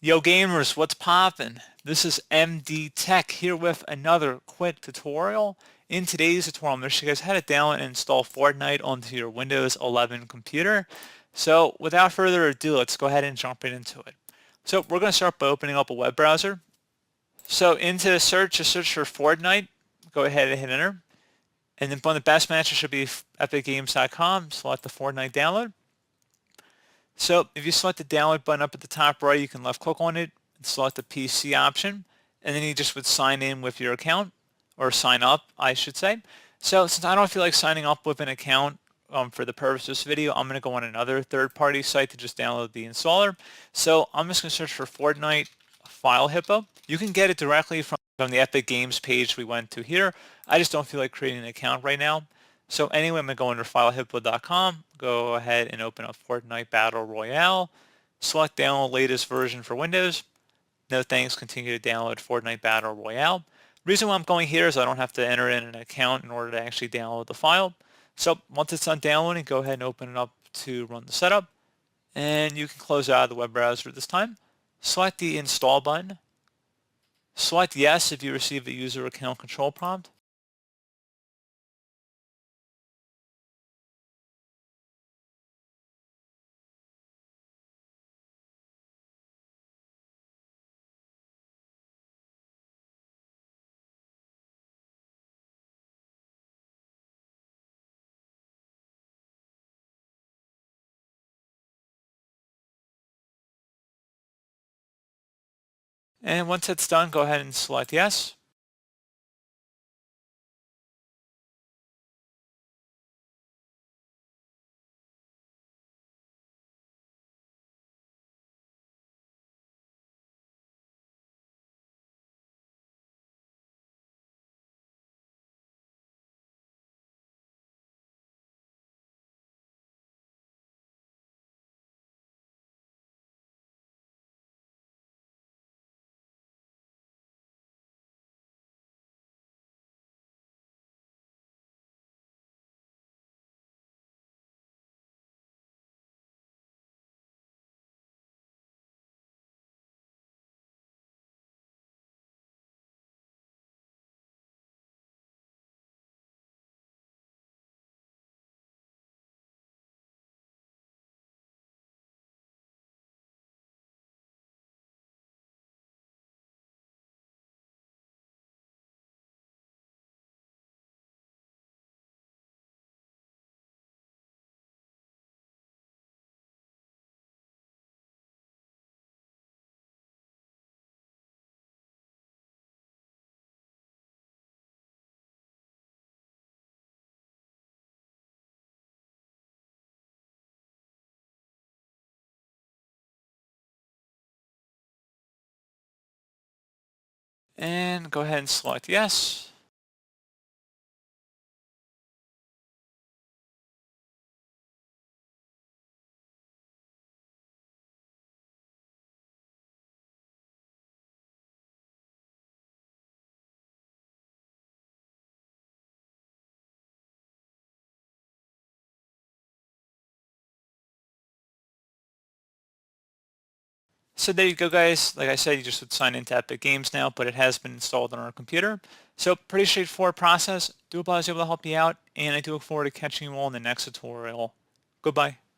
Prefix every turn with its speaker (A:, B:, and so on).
A: Yo gamers, what's poppin'? This is MD Tech here with another quick tutorial. In today's tutorial, I'm going to show you guys how to download and install Fortnite onto your Windows 11 computer. So without further ado, let's go ahead and jump right into it. So we're going to start by opening up a web browser. So into search, just search for Fortnite. Go ahead and hit enter. And then one of the best matches should be epicgames.com. Select the Fortnite download. So if you select the download button up at the top right, you can left click on it and select the PC option, and then you just would sign in with your account, or sign up, I should say. So since I don't feel like signing up with an account for the purpose of this video, I'm going to go on another third-party site to just download the installer. So I'm just going to search for Fortnite File Hippo. You can get it directly from the Epic Games page we went to here. I just don't feel like creating an account right now. So anyway, I'm going to go under filehippo.com, go ahead and open up Fortnite Battle Royale, select download latest version for Windows. No thanks, continue to download Fortnite Battle Royale. Reason why I'm going here is I don't have to enter in an account in order to actually download the file. So once it's done downloading, go ahead and open it up to run the setup. And you can close out of the web browser this time. Select the install button. Select yes if you receive a user account control prompt. And once it's done, go ahead and select yes. And go ahead and select yes. So there you go, guys. Like I said, you just would sign into Epic Games now, but it has been installed on our computer. So pretty straightforward process. Do hope I was able to help you out, and I do look forward to catching you all in the next tutorial. Goodbye.